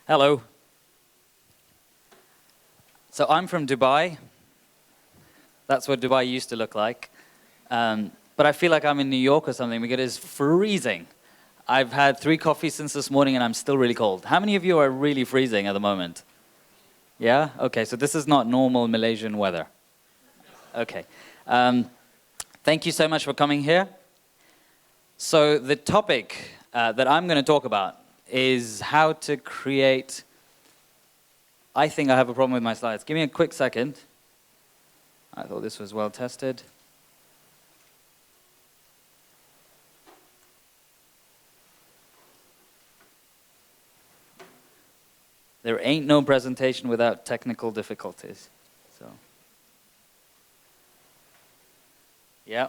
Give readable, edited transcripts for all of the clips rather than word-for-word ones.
Hello. So I'm from Dubai. That's what Dubai used to look like. But I feel like I'm in New York or something because it's freezing. I've had 3 coffees since this morning and I'm still really cold. How many of you are really freezing at the moment? Yeah? Okay, so this is not normal Malaysian weather. Okay. Thank you so much for coming here. So the topic that I'm going to talk about is how to create... I think I have a problem with my slides. Give me a quick second. I thought this was well tested. There ain't no presentation without technical difficulties. So, yeah,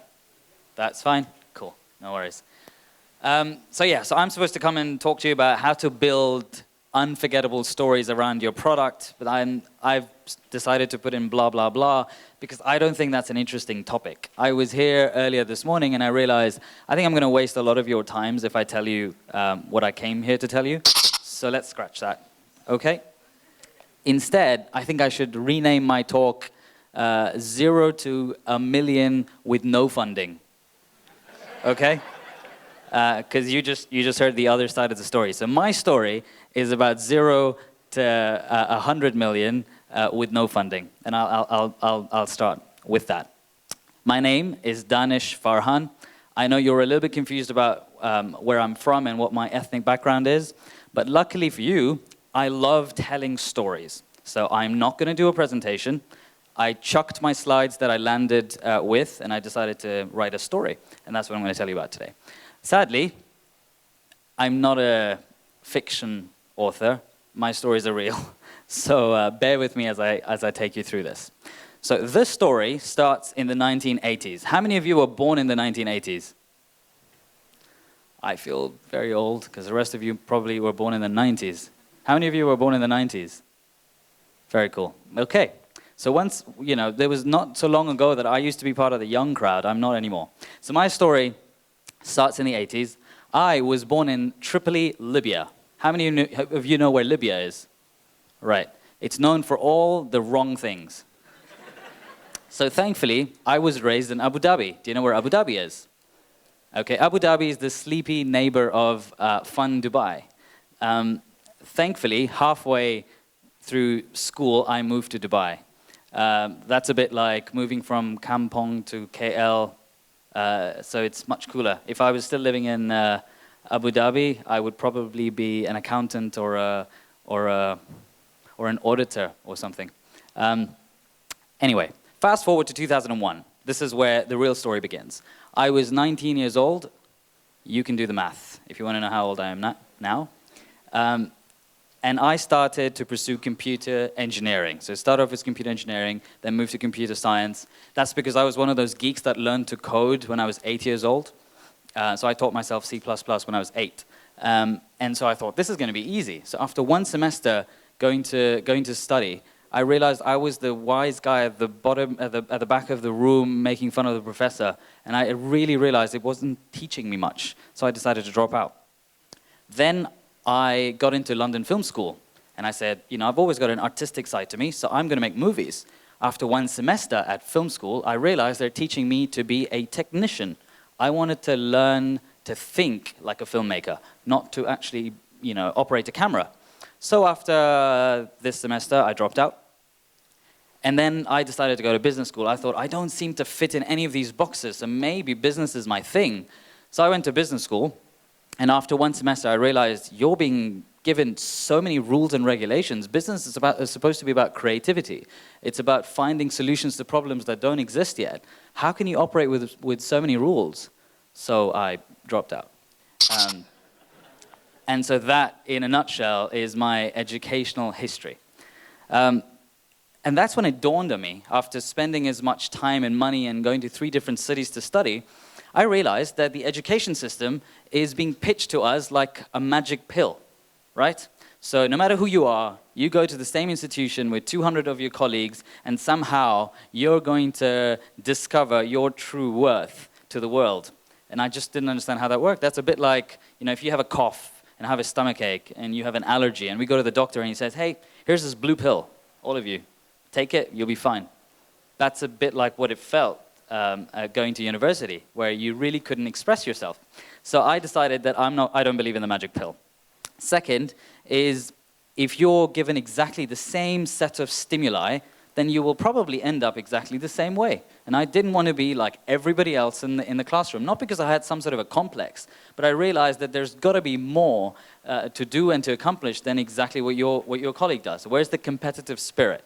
that's fine. Cool, no worries. So I'm supposed to come and talk to you about how to build unforgettable stories around your product, but I've decided to put in blah, blah, blah, because I don't think that's an interesting topic. I was here earlier this morning and I realized I think I'm going to waste a lot of your times if I tell you what I came here to tell you. So let's scratch that. Okay? Instead, I think I should rename my talk 0 to a million with no funding. Okay? Because you just heard the other side of the story. So my story is about 0 to 100 million with no funding, and I'll start with that. My name is Danish Farhan. I know you're a little bit confused about where I'm from and what my ethnic background is, but luckily for you, I love telling stories. So I'm not going to do a presentation. I chucked my slides that I landed with, and I decided to write a story, and that's what I'm going to tell you about today. Sadly, I'm not a fiction author. My stories are real. So bear with me as I take you through this. So this story starts in the 1980s. How many of you were born in the 1980s? I feel very old because the rest of you probably were born in the 90s. How many of you were born in the 90s? Very cool. Okay. So once, there was not so long ago that I used to be part of the young crowd. I'm not anymore. So my story starts in the 80s. I was born in Tripoli, Libya. How many of you know where Libya is? Right. It's known for all the wrong things. So thankfully, I was raised in Abu Dhabi. Do you know where Abu Dhabi is? Okay, Abu Dhabi is the sleepy neighbor of fun Dubai. Thankfully, halfway through school, I moved to Dubai. That's a bit like moving from Kampong to KL. So it's much cooler. If I was still living in Abu Dhabi, I would probably be an accountant or an auditor or something. Anyway, fast forward to 2001. This is where the real story begins. I was 19 years old. You can do the math if you want to know how old I am now. And I started to pursue computer engineering. So I started off with computer engineering, then moved to computer science. That's because I was one of those geeks that learned to code when I was 8 years old. So I taught myself C++ when I was 8. And so I thought, this is going to be easy. So after one semester going to study, I realized I was the wise guy at the bottom, at the back of the room, making fun of the professor. And I really realized it wasn't teaching me much. So I decided to drop out. Then I got into London Film School, and I said, I've always got an artistic side to me, so I'm going to make movies. After one semester at film school, I realized they're teaching me to be a technician. I wanted to learn to think like a filmmaker, not to actually, operate a camera. So after this semester, I dropped out. And then I decided to go to business school. I thought, I don't seem to fit in any of these boxes, so maybe business is my thing. So I went to business school. And after one semester, I realized you're being given so many rules and regulations. Business is supposed to be about creativity. It's about finding solutions to problems that don't exist yet. How can you operate with so many rules? So I dropped out. And so that, in a nutshell, is my educational history. And that's when it dawned on me, after spending as much time and money and going to 3 different cities to study, I realized that the education system is being pitched to us like a magic pill, right? So no matter who you are, you go to the same institution with 200 of your colleagues, and somehow you're going to discover your true worth to the world. And I just didn't understand how that worked. That's a bit like, if you have a cough and have a stomach ache and you have an allergy, and we go to the doctor and he says, hey, here's this blue pill, all of you, take it, you'll be fine. That's a bit like what it felt going to university, where you really couldn't express yourself. So I decided that I don't believe in the magic pill. Second is, if you're given exactly the same set of stimuli, then you will probably end up exactly the same way. And I didn't want to be like everybody else in the classroom, not because I had some sort of a complex, but I realized that there's got to be more to do and to accomplish than exactly what your colleague does. Where's the competitive spirit?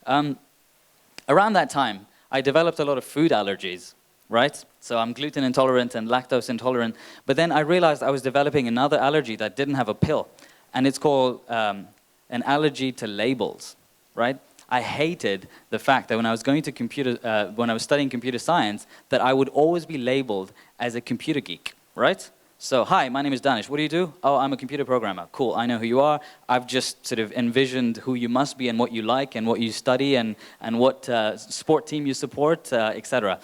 Around that time, I developed a lot of food allergies, right? So I'm gluten intolerant and lactose intolerant, but then I realized I was developing another allergy that didn't have a pill, and it's called an allergy to labels, right? I hated the fact that when I was when I was studying computer science, that I would always be labeled as a computer geek, right? So, hi, my name is Danish. What do you do? Oh, I'm a computer programmer. Cool, I know who you are. I've just sort of envisioned who you must be and what you like and what you study and what sport team you support, etc.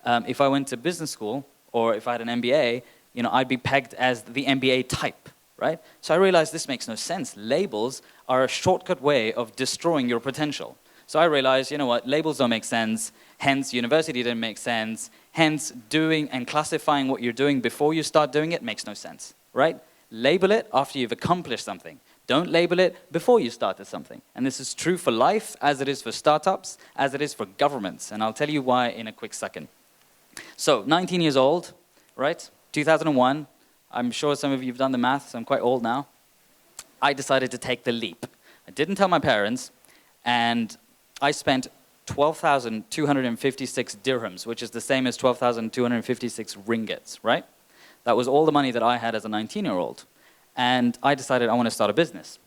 If I went to business school or if I had an MBA, you know, I'd be pegged as the MBA type, right? So I realized this makes no sense. Labels are a shortcut way of destroying your potential. So I realized, you know what, labels don't make sense, hence university didn't make sense, hence doing and classifying what you're doing before you start doing it makes no sense, right? Label it after you've accomplished something. Don't label it before you started something. And this is true for life, as it is for startups, as it is for governments. And I'll tell you why in a quick second. So, 19 years old, right? 2001. I'm sure some of you have done the math, so I'm quite old now. I decided to take the leap. I didn't tell my parents, and I spent 12,256 dirhams, which is the same as 12,256 ringgits, right? That was all the money that I had as a 19-year-old. And I decided I want to start a business.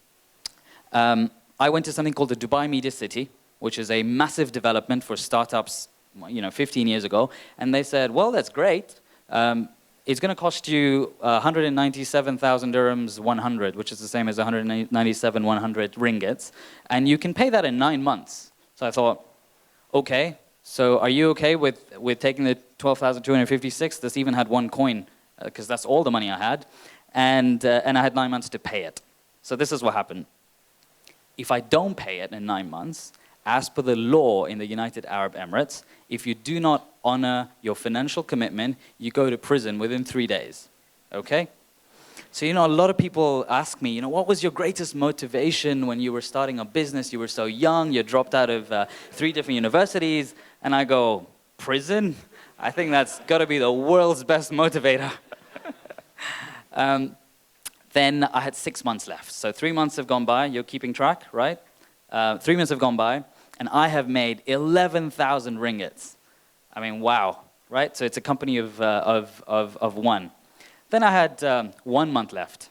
I went to something called the Dubai Media City, which is a massive development for startups, you know, 15 years ago. And they said, well, that's great. It's going to cost you 197,000 dirhams 100, which is the same as 197,100 ringgits. And you can pay that in 9 months. So I thought, okay, so are you okay with taking the 12,256? This even had one coin, because that's all the money I had. And I had 9 months to pay it. So this is what happened. If I don't pay it in 9 months, as per the law in the United Arab Emirates, if you do not honor your financial commitment, you go to prison within 3 days, okay? So, you know, a lot of people ask me, you know, what was your greatest motivation when you were starting a business? You were so young, you dropped out of 3 different universities, and I go, prison? I think that's got to be the world's best motivator. Then I had 6 months left. So 3 months have gone by, you're keeping track, right? 3 months have gone by, and I have made 11,000 ringgits. I mean, wow, right? So it's a company of one. Then I had 1 month left,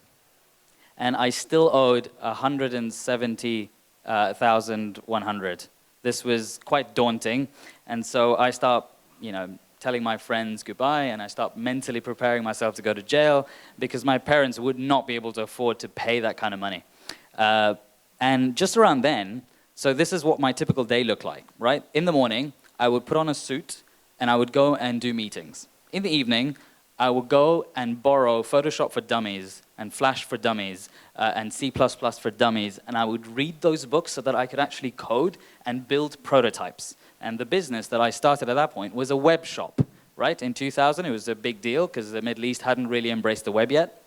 and I still owed 170,100. This was quite daunting, and so I start, you know, telling my friends goodbye, and I start mentally preparing myself to go to jail because my parents would not be able to afford to pay that kind of money. And just around then, so this is what my typical day looked like, right? In the morning, I would put on a suit, and I would go and do meetings. In the evening, I would go and borrow Photoshop for Dummies and Flash for Dummies and C++ for Dummies, and I would read those books so that I could actually code and build prototypes. And the business that I started at that point was a web shop, right? In 2000, it was a big deal because the Middle East hadn't really embraced the web yet.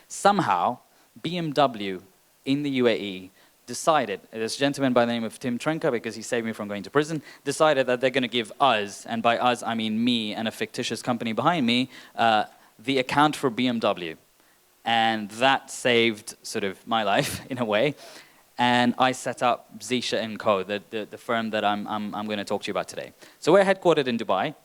Somehow, BMW in the UAE decided, this gentleman by the name of Tim Trenka, because he saved me from going to prison, decided that they're going to give us, and by us I mean me and a fictitious company behind me, the account for BMW. And that saved sort of my life in a way. And I set up Xische Co, the firm that I'm going to talk to you about today. So we're headquartered in Dubai.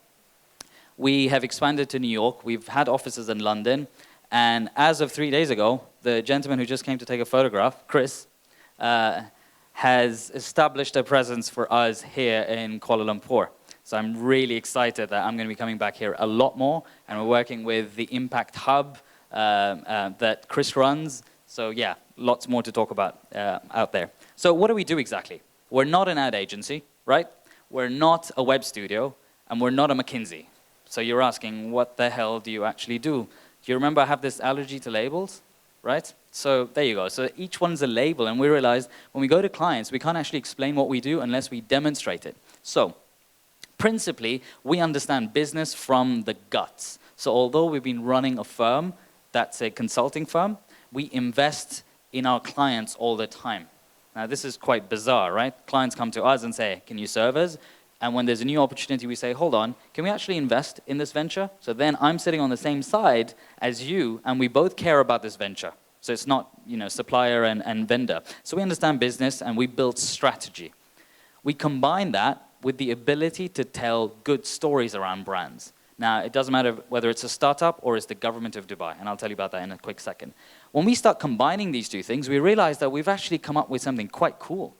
We have expanded to New York. We've had offices in London. And as of 3 days ago, the gentleman who just came to take a photograph, Chris, has established a presence for us here in Kuala Lumpur. So I'm really excited that I'm going to be coming back here a lot more, and we're working with the Impact Hub that Chris runs. So yeah, lots more to talk about out there. So what do we do exactly? We're not an ad agency, right? We're not a web studio, and we're not a McKinsey. So you're asking, what the hell do you actually do? Do you remember I have this allergy to labels? right? So there you go. So each one's a label, and we realized when we go to clients, we can't actually explain what we do unless we demonstrate it. So principally, we understand business from the guts. So although we've been running a firm that's a consulting firm, we invest in our clients all the time. Now this is quite bizarre, right? Clients come to us and say, can you serve us? And when there's a new opportunity, we say, hold on, can we actually invest in this venture? So then I'm sitting on the same side as you, and we both care about this venture. So it's not, you know, supplier and vendor. So we understand business, and we build strategy. We combine that with the ability to tell good stories around brands. Now, it doesn't matter whether it's a startup or it's the government of Dubai, and I'll tell you about that in a quick second. When we start combining these two things, we realize that we've actually come up with something quite cool.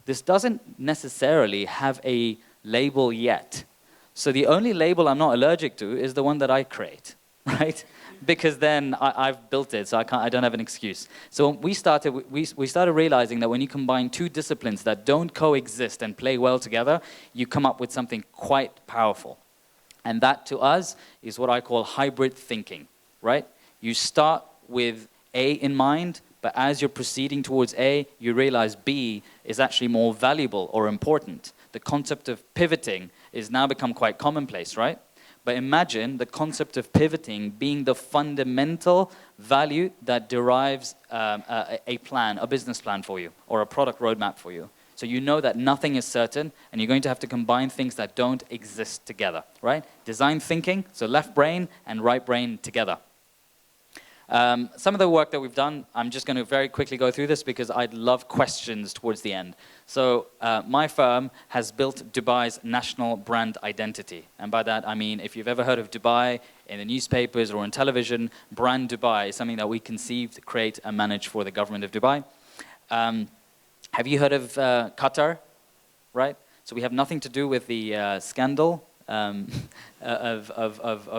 This doesn't necessarily have a label yet. So the only label I'm not allergic to is the one that I create, right? Because then I've built it, so I don't have an excuse. So we started realizing that when you combine two disciplines that don't coexist and play well together, you come up with something quite powerful. And that, to us, is what I call hybrid thinking, right? You start with A in mind, but as you're proceeding towards A, you realize B is actually more valuable or important. The concept of pivoting is now become quite commonplace, right? But imagine the concept of pivoting being the fundamental value that derives a plan, a business plan for you, or a product roadmap for you. So you know that nothing is certain, and you're going to have to combine things that don't exist together, right? Design thinking, so left brain and right brain together. Some of the work that we've done, I'm just going to very quickly go through this because I'd love questions towards the end. So my firm has built Dubai's national brand identity. And by that, I mean, if you've ever heard of Dubai in the newspapers or on television, Brand Dubai is something that we conceived, create, and manage for the government of Dubai. Have you heard of Qatar, right? So we have nothing to do with the scandal of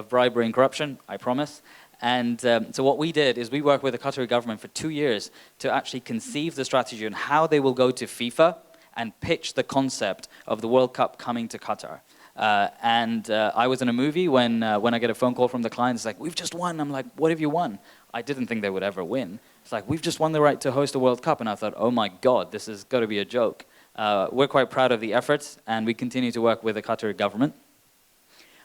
bribery and corruption, I promise. And so what we did is we worked with the Qatari government for 2 years to actually conceive the strategy on how they will go to FIFA and pitch the concept of the World Cup coming to Qatar. I was in a movie when I get a phone call from the client. It's like, we've just won. I'm like, what have you won? I didn't think they would ever win. It's like, we've just won the right to host a World Cup. And I thought, oh my God, this has got to be a joke. We're quite proud of the efforts, and we continue to work with the Qatari government.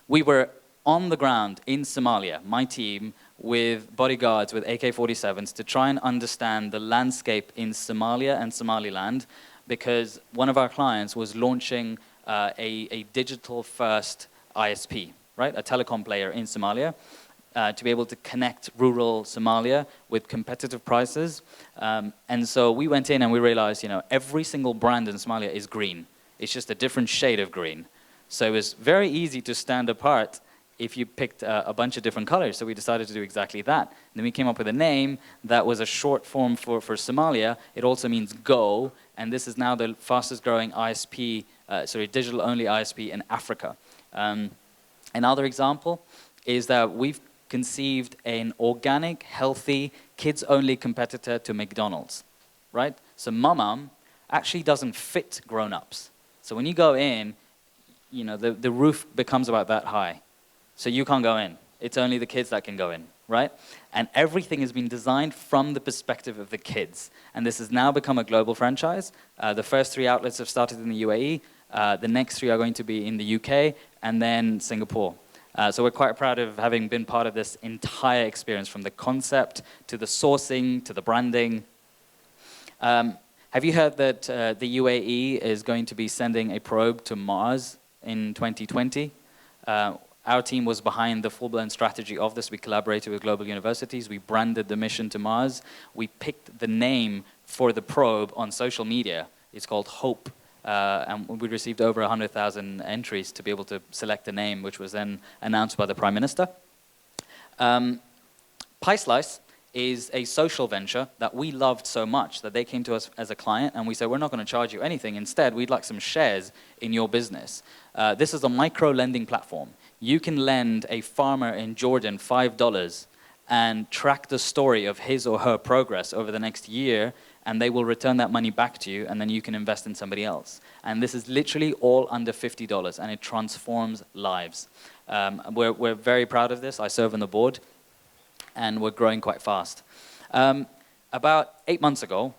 We were on the ground in Somalia, my team, with bodyguards, with AK-47s, to try and understand the landscape in Somalia and Somaliland, because one of our clients was launching a digital-first ISP, right? A telecom player in Somalia, to be able to connect rural Somalia with competitive prices. And so we went in and we realized, you know, every single brand in Somalia is green. It's just a different shade of green. So it was very easy to stand apart if you picked a bunch of different colors. So we decided to do exactly that. And then we came up with a name that was a short form for Somalia. It also means go, and this is now the fastest growing ISP, digital-only ISP in Africa. Another example is that we've conceived an organic, healthy, kids-only competitor to McDonald's, right? So Mamam actually doesn't fit grown-ups. So when you go in, you know, the roof becomes about that high. So you can't go in. It's only the kids that can go in, right? And everything has been designed from the perspective of the kids. And this has now become a global franchise. The first 3 outlets have started in the UAE. The next 3 are going to be in the UK and then Singapore. So we're quite proud of having been part of this entire experience, from the concept to the sourcing to the branding. Have you heard that the UAE is going to be sending a probe to Mars in 2020? Our team was behind the full-blown strategy of this. We collaborated with global universities. We branded the mission to Mars. We picked the name for the probe on social media. It's called Hope. And we received over 100,000 entries to be able to select a name, which was then announced by the Prime Minister. Pie Slice is a social venture that we loved so much that they came to us as a client, and we said, we're not going to charge you anything. Instead, we'd like some shares in your business. This is a micro-lending platform. You can lend a farmer in Jordan $5 and track the story of his or her progress over the next year, and they will return that money back to you, and then you can invest in somebody else. And this is literally all under $50, and it transforms lives. We're very proud of this. I serve on the board, and we're growing quite fast. About 8 months ago,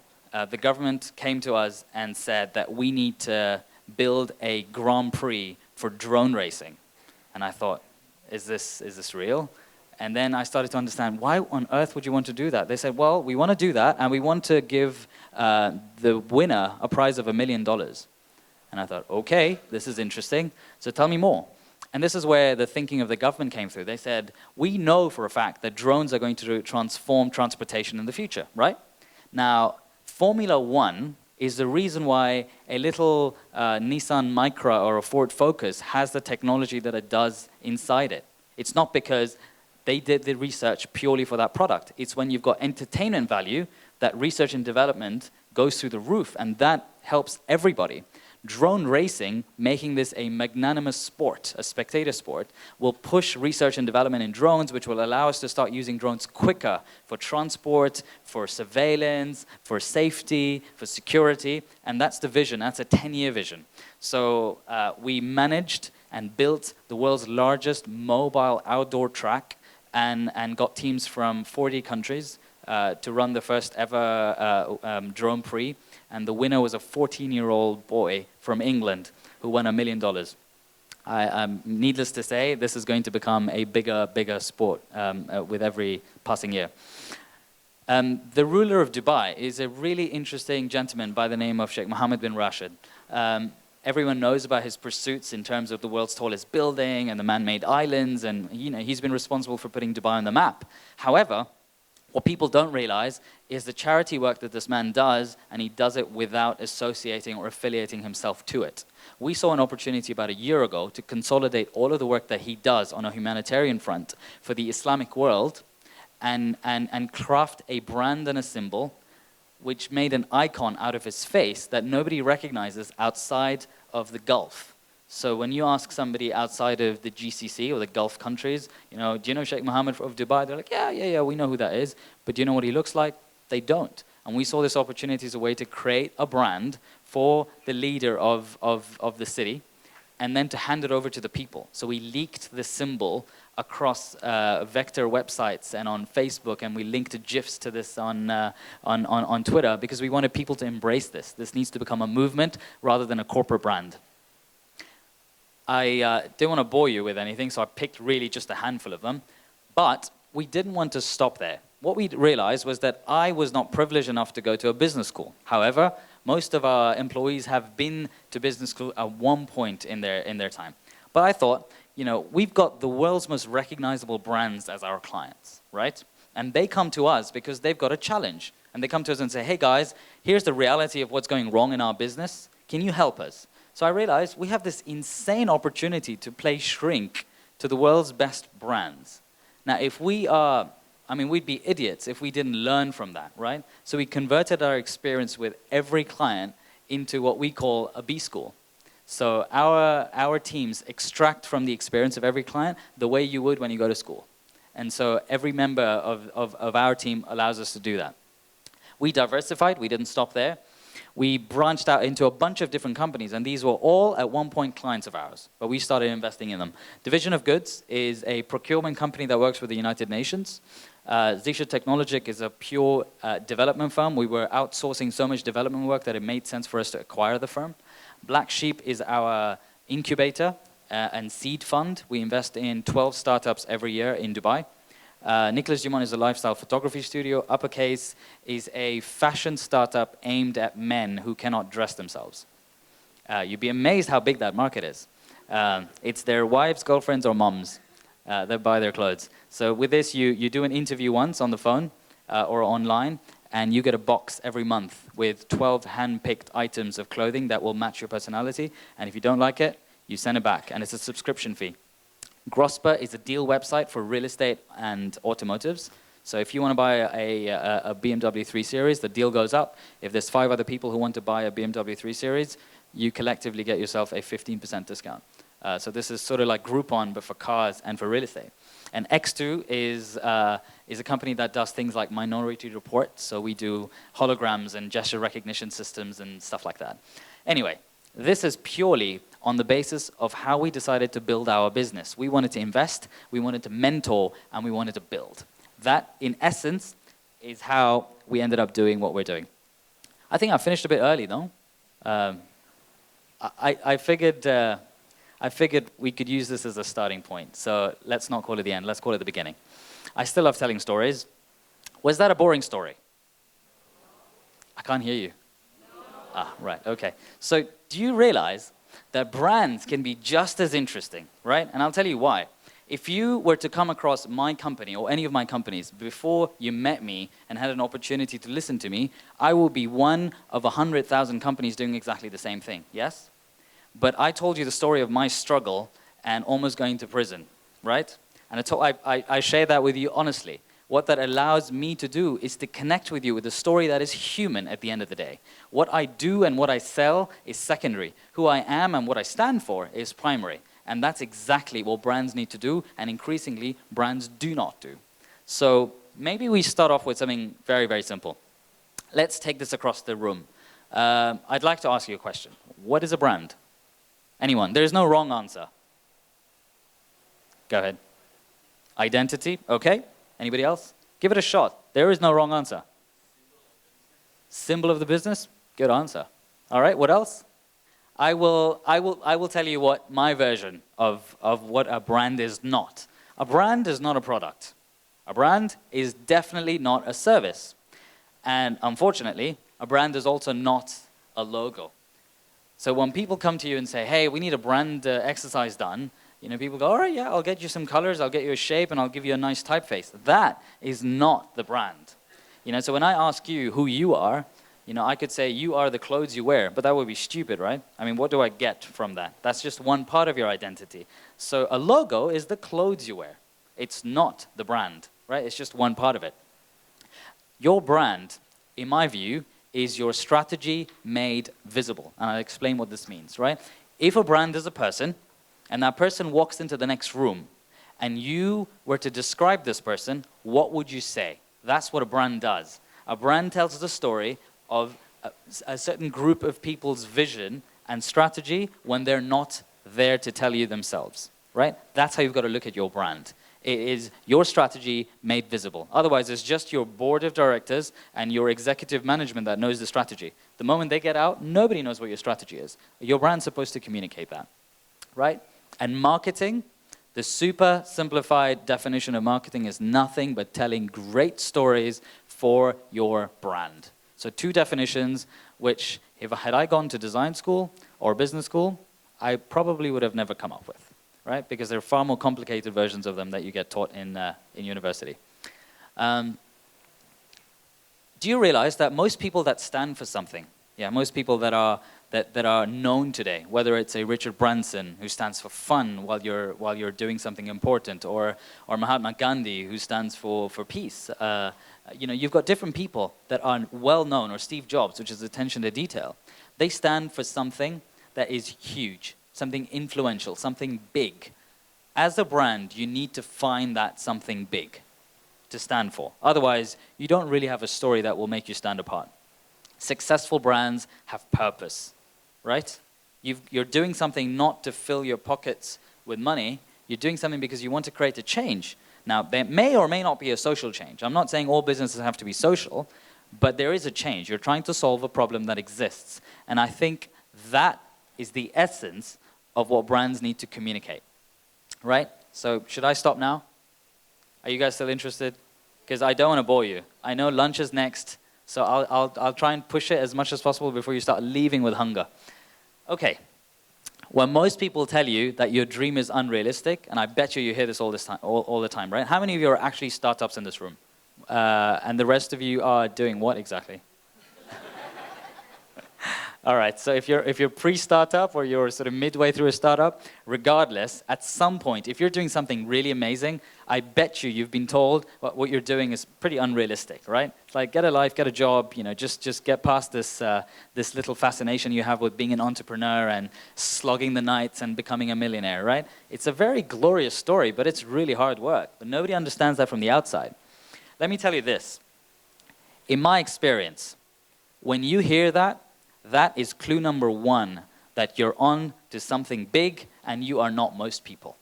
the government came to us and said that we need to build a Grand Prix for drone racing. And I thought, is this real? And then I started to understand, why on earth would you want to do that? They said, well, we want to do that, and we want to give the winner a prize of $1 million. And I thought, okay, this is interesting, so tell me more. And this is where the thinking of the government came through. They said, we know for a fact that drones are going to transform transportation in the future, right? Now, Formula One is the reason why a little Nissan Micra or a Ford Focus has the technology that it does inside it. It's not because they did the research purely for that product. It's when you've got entertainment value that research and development goes through the roof, and that helps everybody. Drone racing, making this a magnanimous sport, a spectator sport, will push research and development in drones, which will allow us to start using drones quicker for transport, for surveillance, for safety, for security, and that's the vision. That's a 10-year vision. So we managed and built the world's largest mobile outdoor track and got teams from 40 countries to run the first ever drone prix. And the winner was a 14-year-old boy from England who won $1 million. Needless to say, this is going to become a bigger sport with every passing year. The ruler of Dubai is a really interesting gentleman by the name of Sheikh Mohammed bin Rashid. Everyone knows about his pursuits in terms of the world's tallest building and the man-made islands, and he's been responsible for putting Dubai on the map. However, what people don't realize is the charity work that this man does, and he does it without associating or affiliating himself to it. We saw an opportunity about a year ago to consolidate all of the work that he does on a humanitarian front for the Islamic world and craft a brand and a symbol which made an icon out of his face that nobody recognizes outside of the Gulf. So when you ask somebody outside of the GCC or the Gulf countries, do you know Sheikh Mohammed of Dubai? They're like, yeah, we know who that is. But do you know what he looks like? They don't. And we saw this opportunity as a way to create a brand for the leader of the city and then to hand it over to the people. So we leaked the symbol across vector websites and on Facebook, and we linked GIFs to this on Twitter because we wanted people to embrace this. This needs to become a movement rather than a corporate brand. I didn't want to bore you with anything, so I picked really just a handful of them. But we didn't want to stop there. What we realized was that I was not privileged enough to go to a business school. However, most of our employees have been to business school at one point in their time. But I thought, we've got the world's most recognizable brands as our clients, right? And they come to us because they've got a challenge. And they come to us and say, hey guys, here's the reality of what's going wrong in our business. Can you help us? So I realized we have this insane opportunity to play shrink to the world's best brands. Now, if we are, we'd be idiots if we didn't learn from that, right? So we converted our experience with every client into what we call a B school. So our teams extract from the experience of every client the way you would when you go to school. And so every member of our team allows us to do that. We diversified, we didn't stop there. We branched out into a bunch of different companies, and these were all at one point clients of ours, but we started investing in them. Division of Goods is a procurement company that works with the United Nations. Xische Technologic is a pure development firm. We were outsourcing so much development work that it made sense for us to acquire the firm. Black Sheep is our incubator and seed fund. We invest in 12 startups every year in Dubai. Nicholas Dumont is a lifestyle photography studio. Uppercase is a fashion startup aimed at men who cannot dress themselves. You'd be amazed how big that market is. It's their wives, girlfriends, or moms that buy their clothes. So with this, you do an interview once on the phone or online, and you get a box every month with 12 hand-picked items of clothing that will match your personality. And if you don't like it, you send it back, and it's a subscription fee. Grosper is a deal website for real estate and automotives. So if you want to buy a BMW 3 Series, the deal goes up. If there's 5 other people who want to buy a BMW 3 Series, you collectively get yourself a 15% discount. So this is sort of like Groupon, but for cars and for real estate. And X2 is a company that does things like Minority Report. So we do holograms and gesture recognition systems and stuff like that. Anyway, this is purely on the basis of how we decided to build our business. We wanted to invest, we wanted to mentor, and we wanted to build. That, in essence, is how we ended up doing what we're doing. I think I finished a bit early, no? I figured we could use this as a starting point. So let's not call it the end. Let's call it the beginning. I still love telling stories. Was that a boring story? I can't hear you. Ah, right, okay. So do you realize that brands can be just as interesting, right? And I'll tell you why. If you were to come across my company or any of my companies before you met me and had an opportunity to listen to me, I will be one of 100,000 companies doing exactly the same thing, yes? But I told you the story of my struggle and almost going to prison, right? And I share that with you honestly. What that allows me to do is to connect with you with a story that is human at the end of the day. What I do and what I sell is secondary. Who I am and what I stand for is primary. And that's exactly what brands need to do, and increasingly, brands do not do. So maybe we start off with something very, very simple. Let's take this across the room. I'd like to ask you a question. What is a brand? Anyone? There is no wrong answer. Go ahead. Identity, okay. Anybody else? Give it a shot. There is no wrong answer. Symbol of the business? Good answer. All right, what else? I will tell you what my version of what a brand is not. A brand is not a product. A brand is definitely not a service. And unfortunately, a brand is also not a logo. So when people come to you and say, hey, we need a brand exercise done, you know, people go, all right, yeah, I'll get you some colors, I'll get you a shape, and I'll give you a nice typeface. That is not the brand. You know, so when I ask you who you are, you know, I could say you are the clothes you wear, but that would be stupid, right? I mean, what do I get from that? That's just one part of your identity. So a logo is the clothes you wear. It's not the brand, right? It's just one part of it. Your brand, in my view, is your strategy made visible. And I'll explain what this means, right? If a brand is a person, and that person walks into the next room, and you were to describe this person, what would you say? That's what a brand does. A brand tells the story of a certain group of people's vision and strategy when they're not there to tell you themselves, right? That's how you've got to look at your brand. It is your strategy made visible. Otherwise, it's just your board of directors and your executive management that knows the strategy. The moment they get out, nobody knows what your strategy is. Your brand's supposed to communicate that, right? And marketing, the super simplified definition of marketing is nothing but telling great stories for your brand. So two definitions which, had I gone to design school or business school, I probably would have never come up with, right? Because there are far more complicated versions of them that you get taught in university. Do you realize that most people that stand for something, most people that are known today, whether it's a Richard Branson who stands for fun while you're doing something important, or Mahatma Gandhi who stands for peace. You know, you've got different people that are well known, or Steve Jobs, which is attention to detail. They stand for something that is huge, something influential, something big. As a brand, you need to find that something big to stand for. Otherwise, you don't really have a story that will make you stand apart. Successful brands have purpose, right? You're doing something not to fill your pockets with money. You're doing something because you want to create a change. Now, there may or may not be a social change. I'm not saying all businesses have to be social, but there is a change. You're trying to solve a problem that exists. And I think that is the essence of what brands need to communicate, right? So should I stop now? Are you guys still interested? Because I don't want to bore you. I know lunch is next, so I'll try and push it as much as possible before you start leaving with hunger. Okay. When most people tell you that your dream is unrealistic, and I bet you hear this all the time, right? How many of you are actually startups in this room? And the rest of you are doing what exactly? All right, so if you're pre-startup or you're sort of midway through a startup, regardless, at some point, if you're doing something really amazing, I bet you've been told what you're doing is pretty unrealistic, right? It's like, get a life, get a job, you know, just get past this little fascination you have with being an entrepreneur and slogging the nights and becoming a millionaire, right? It's a very glorious story, but it's really hard work. But nobody understands that from the outside. Let me tell you this. In my experience, when you hear that, that is clue number one, that you're on to something big and you are not most people,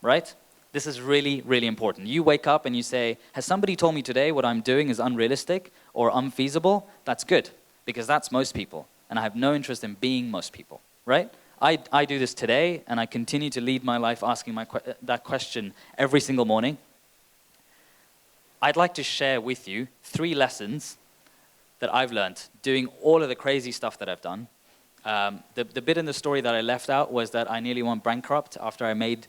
right? This is really, really important. You wake up and you say, has somebody told me today what I'm doing is unrealistic or unfeasible? That's good, because that's most people. And I have no interest in being most people, right? I do this today, and I continue to lead my life asking that question every single morning. I'd like to share with you 3 lessons that I've learned doing all of the crazy stuff that I've done. The bit in the story that I left out was that I nearly went bankrupt after I made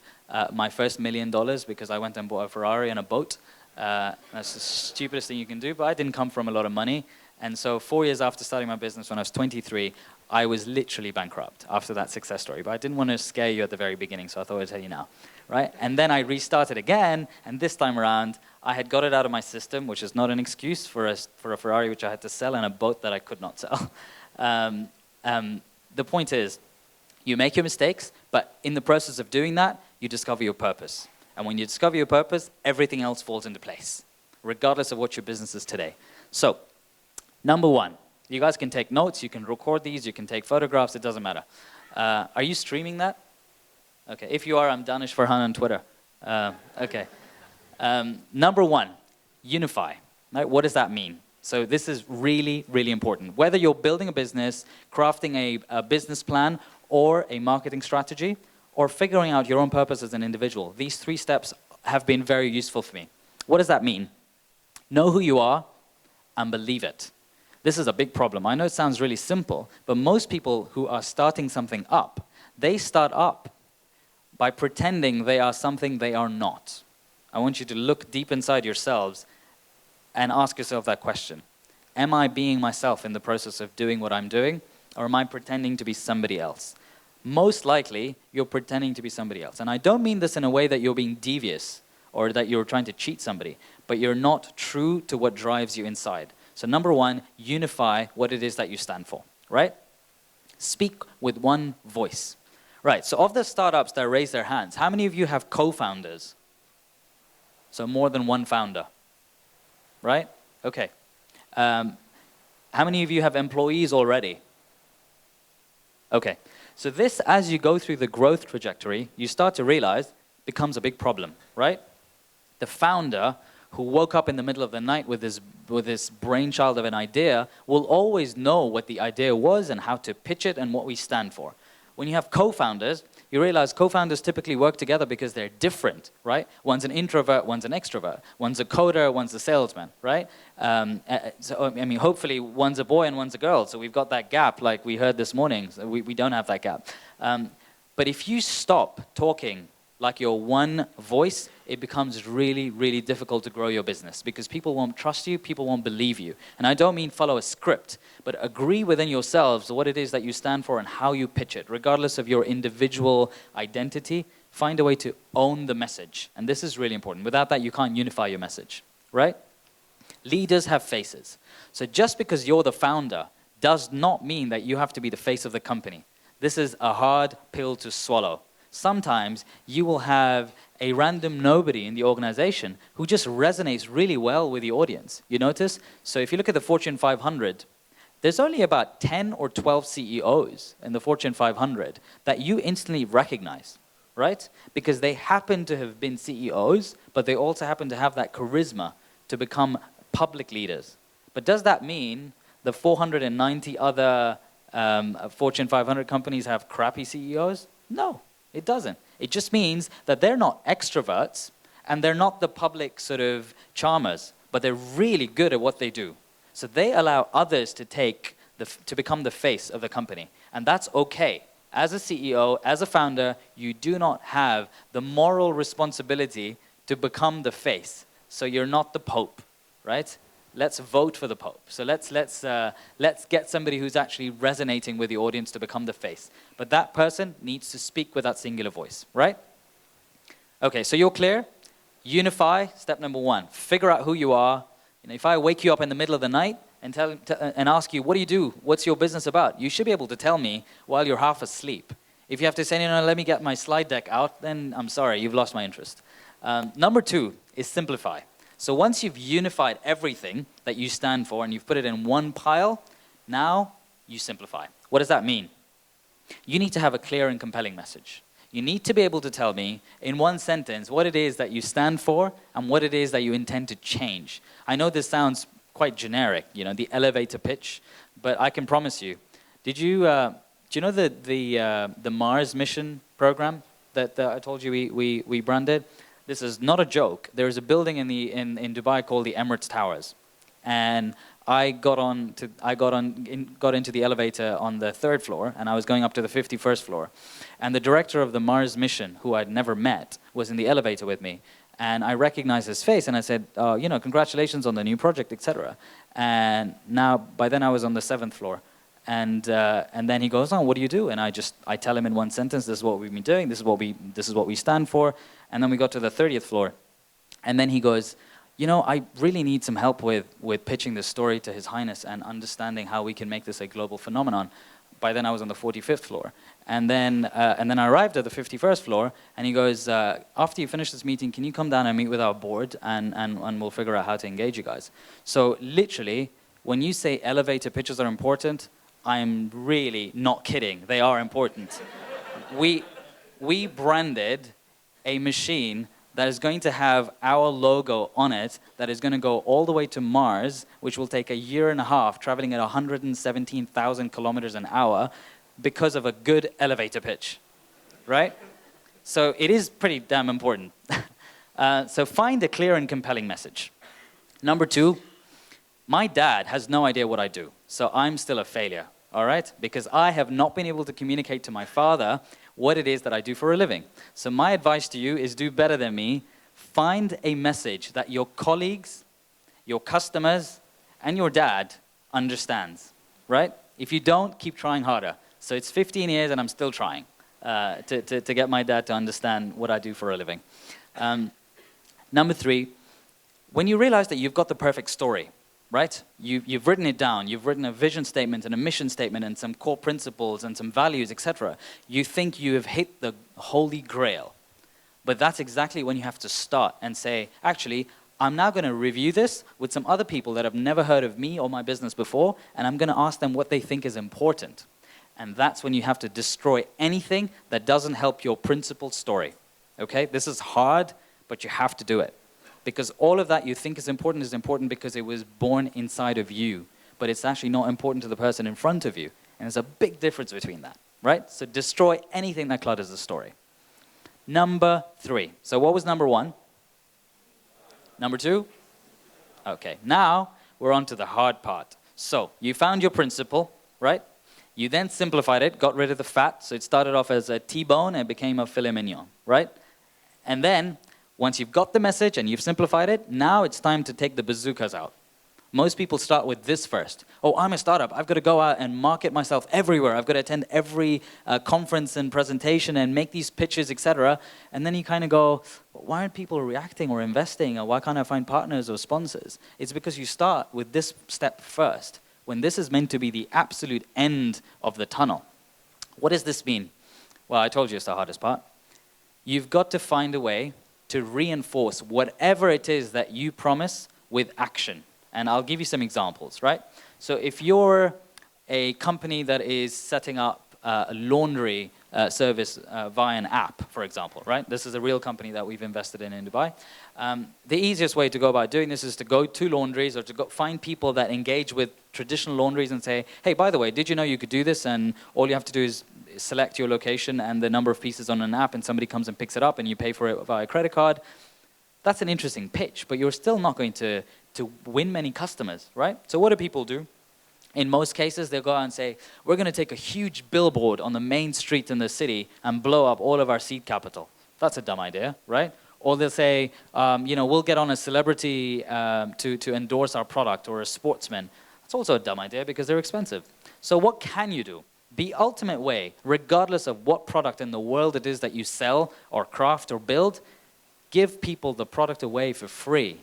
my first $1 million because I went and bought a Ferrari and a boat. That's the stupidest thing you can do, but I didn't come from a lot of money. And so 4 years after starting my business when I was 23, I was literally bankrupt after that success story. But I didn't want to scare you at the very beginning, so I thought I'd tell you now, right? And then I restarted again, and this time around, I had got it out of my system, which is not an excuse for a Ferrari which I had to sell and a boat that I could not sell. The point is, you make your mistakes, but in the process of doing that, you discover your purpose. And when you discover your purpose, everything else falls into place, regardless of what your business is today. So, number 1, you guys can take notes, you can record these, you can take photographs, it doesn't matter. Are you streaming that? Okay, if you are, I'm Danish Farhan on Twitter. Okay. Number 1, unify. Right? What does that mean? So this is really, really important. Whether you're building a business, crafting a business plan, or a marketing strategy, or figuring out your own purpose as an individual, these 3 steps have been very useful for me. What does that mean? Know who you are and believe it. This is a big problem. I know it sounds really simple, but most people who are starting something up, they start up by pretending they are something they are not. I want you to look deep inside yourselves and ask yourself that question. Am I being myself in the process of doing what I'm doing, or am I pretending to be somebody else? Most likely, you're pretending to be somebody else. And I don't mean this in a way that you're being devious or that you're trying to cheat somebody, but you're not true to what drives you inside. So number 1, unify what it is that you stand for, right? Speak with one voice. Right, so of the startups that raise their hands, how many of you have co-founders? So more than one founder, right? Okay. How many of you have employees already? Okay. So this, as you go through the growth trajectory, you start to realize becomes a big problem, right? The founder who woke up in the middle of the night with this brainchild of an idea will always know what the idea was and how to pitch it and what we stand for. When you have co-founders, you realize co-founders typically work together because they're different, right? One's an introvert, one's an extrovert. One's a coder, one's a salesman, right? So, I mean, hopefully one's a boy and one's a girl. So we've got that gap like we heard this morning. So we don't have that gap. But if you stop talking like your one voice, it becomes really, really difficult to grow your business because people won't trust you, people won't believe you. And I don't mean follow a script, but agree within yourselves what it is that you stand for and how you pitch it. Regardless of your individual identity, find a way to own the message. And this is really important. Without that, you can't unify your message, right? Leaders have faces. So just because you're the founder does not mean that you have to be the face of the company. This is a hard pill to swallow. Sometimes you will have a random nobody in the organization who just resonates really well with the audience. You notice? So if you look at the Fortune 500, there's only about 10 or 12 CEOs in the Fortune 500 that you instantly recognize, right? Because they happen to have been CEOs, but they also happen to have that charisma to become public leaders. But does that mean the 490 other Fortune 500 companies have crappy CEOs? No. It doesn't. It just means that they're not extroverts and they're not the public sort of charmers, but they're really good at what they do. So they allow others to become the face of the company. And that's okay. As a CEO, as a founder, you do not have the moral responsibility to become the face. So you're not the Pope, right? Let's vote for the Pope. So let's get somebody who's actually resonating with the audience to become the face. But that person needs to speak with that singular voice, right? Okay, so you're clear? Unify, step number 1. Figure out who you are. You know, if I wake you up in the middle of the night and ask you, what do you do? What's your business about? You should be able to tell me while you're half asleep. If you have to say, no, let me get my slide deck out, then I'm sorry, you've lost my interest. Number 2 is simplify. So once you've unified everything that you stand for and you've put it in one pile, now you simplify. What does that mean? You need to have a clear and compelling message. You need to be able to tell me in one sentence what it is that you stand for and what it is that you intend to change. I know this sounds quite generic, you know, the elevator pitch, but I can promise you. Do you know the Mars mission program that I told you we branded? This is not a joke. There is a building in Dubai called the Emirates Towers, and I got into the elevator on the 3rd floor, and I was going up to the 51st floor. And the director of the Mars mission, who I'd never met, was in the elevator with me. And I recognized his face, and I said, you know, congratulations on the new project, etc. And by then I was on the 7th floor. And then he goes, oh, what do you do? And I tell him in one sentence, this is what we've been doing, this is what we stand for. And then we got to the 30th floor. And then he goes, you know, I really need some help with pitching this story to His Highness and understanding how we can make this a global phenomenon. By then I was on the 45th floor. And then I arrived at the 51st floor, and he goes, after you finish this meeting, can you come down and meet with our board, and we'll figure out how to engage you guys. So literally, when you say elevator pitches are important, I'm really not kidding. They are important. We branded a machine that is going to have our logo on it, that is going to go all the way to Mars, which will take a year and a half, traveling at 117,000 kilometers an hour, because of a good elevator pitch, right? So it is pretty damn important. So find a clear and compelling message. Number 2, my dad has no idea what I do, so I'm still a failure, all right? Because I have not been able to communicate to my father what it is that I do for a living. So my advice to you is do better than me. Find a message that your colleagues, your customers, and your dad understands, right? If you don't, keep trying harder. So it's 15 years and I'm still trying to get my dad to understand what I do for a living. Number 3, when you realize that you've got the perfect story, right? You've written it down. You've written a vision statement and a mission statement and some core principles and some values, etc. You think you have hit the holy grail. But that's exactly when you have to start and say, actually, I'm now going to review this with some other people that have never heard of me or my business before, and I'm going to ask them what they think is important. And that's when you have to destroy anything that doesn't help your principled story. Okay? This is hard, but you have to do it. Because all of that you think is important because it was born inside of you. But it's actually not important to the person in front of you. And there's a big difference between that, right? So destroy anything that clutters the story. Number 3. So what was number 1? Number 2? Okay, now we're on to the hard part. So you found your principle, right? You then simplified it, got rid of the fat. So it started off as a T-bone and it became a filet mignon, right? And then once you've got the message and you've simplified it, now it's time to take the bazookas out. Most people start with this first. Oh, I'm a startup. I've got to go out and market myself everywhere. I've got to attend every conference and presentation and make these pitches, etc. And then you kind of go, why aren't people reacting or investing? Or why can't I find partners or sponsors? It's because you start with this step first, when this is meant to be the absolute end of the tunnel. What does this mean? Well, I told you it's the hardest part. You've got to find a way to reinforce whatever it is that you promise with action. And I'll give you some examples, right? So if you're a company that is setting up a laundry service via an app, for example, right? This is a real company that we've invested in Dubai. The easiest way to go about doing this is to go to laundries or to go find people that engage with traditional laundries and say, hey, by the way, did you know you could do this? And all you have to do is select your location and the number of pieces on an app, and somebody comes and picks it up and you pay for it via credit card. That's an interesting pitch, but you're still not going to win many customers, right? So what do people do? In most cases, they'll go out and say, we're going to take a huge billboard on the main street in the city and blow up all of our seed capital. That's a dumb idea, right? Or they'll say, you know, we'll get on a celebrity to endorse our product, or a sportsman. That's also a dumb idea because they're expensive. So what can you do? The ultimate way, regardless of what product in the world it is that you sell or craft or build, give people the product away for free.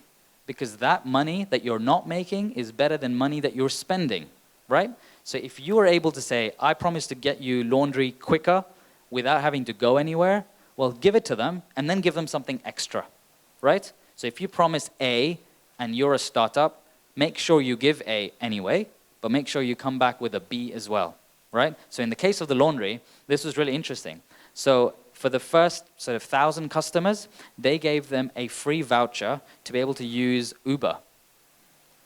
Because that money that you're not making is better than money that you're spending, right? So if you are able to say, I promise to get you laundry quicker without having to go anywhere, well, give it to them and then give them something extra, right? So if you promise A and you're a startup, make sure you give A anyway, but make sure you come back with a B as well, right? So in the case of the laundry, this was really interesting. So For the first sort of 1,000 customers, they gave them a free voucher to be able to use Uber.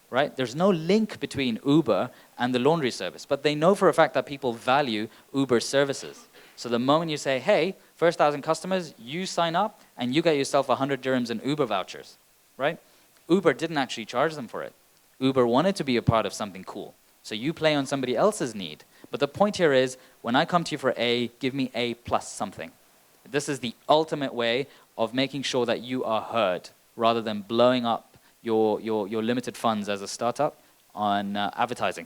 Right? There's no link between Uber and the laundry service, but they know for a fact that people value Uber services. So the moment you say, hey, first 1,000 customers, you sign up and you get yourself 100 dirhams in Uber vouchers, right? Uber didn't actually charge them for it. Uber wanted to be a part of something cool. So you play on somebody else's need. But the point here is, when I come to you for A, give me A plus something. This is the ultimate way of making sure that you are heard, rather than blowing up your limited funds as a startup on advertising.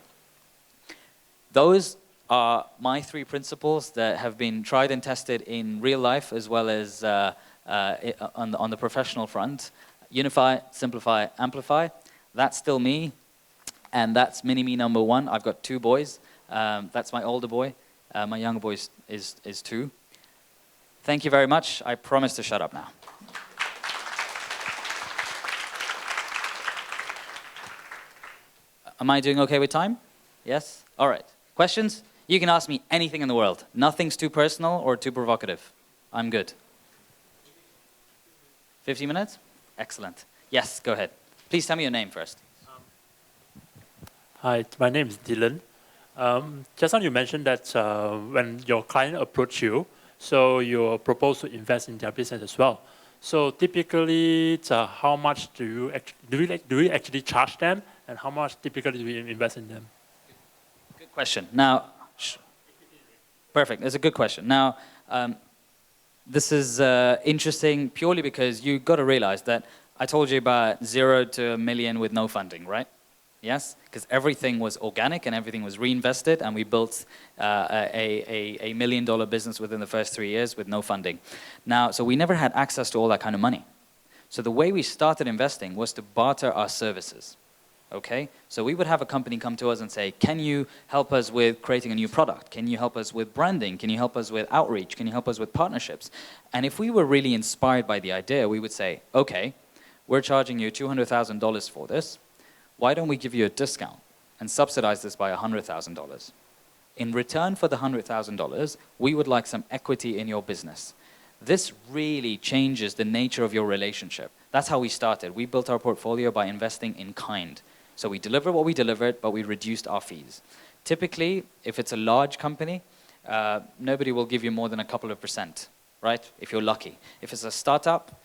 Those are my 3 principles that have been tried and tested in real life as well as on the professional front. Unify, simplify, amplify. That's still me, and that's mini-me number 1. I've got 2 boys. That's my older boy. My younger boy is 2. Thank you very much. I promise to shut up now. Am I doing okay with time? Yes? All right. Questions? You can ask me anything in the world. Nothing's too personal or too provocative. I'm good. 15 minutes? Excellent. Yes, go ahead. Please tell me your name first. Hi, my name is Dylan. Just now you mentioned that when your client approached you, so you propose to invest in their business as well. So typically, how much do you actually charge them, and how much typically do you invest in them? Good question. Now, perfect. That's a good question. Now, this is interesting purely because you've got to realize that I told you about 0 to $1 million with no funding, right? Yes, because everything was organic and everything was reinvested, and we built a $1 million business within the first 3 years with no funding. Now, so we never had access to all that kind of money. So the way we started investing was to barter our services. Okay, so we would have a company come to us and say, can you help us with creating a new product? Can you help us with branding? Can you help us with outreach? Can you help us with partnerships? And if we were really inspired by the idea, we would say, okay, we're charging you $200,000 for this. Why don't we give you a discount and subsidize this by $100,000? In return for the $100,000, we would like some equity in your business. This really changes the nature of your relationship. That's how we started. We built our portfolio by investing in kind. So we delivered what we delivered, but we reduced our fees. Typically, if it's a large company, nobody will give you more than a couple of %, right? If you're lucky. If it's a startup,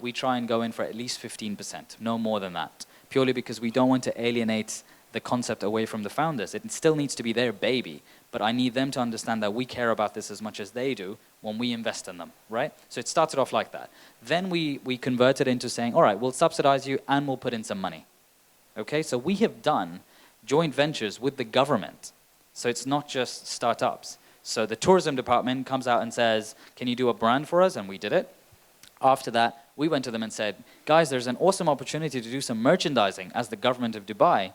we try and go in for at least 15%, no more than that. Purely because we don't want to alienate the concept away from the founders. It still needs to be their baby, but I need them to understand that we care about this as much as they do when we invest in them, right? So it started off like that. Then we converted into saying, all right, we'll subsidize you and we'll put in some money. Okay, so we have done joint ventures with the government. So it's not just startups. So the tourism department comes out and says, can you do a brand for us? And we did it. After that, we went to them and said, guys, there's an awesome opportunity to do some merchandising as the government of Dubai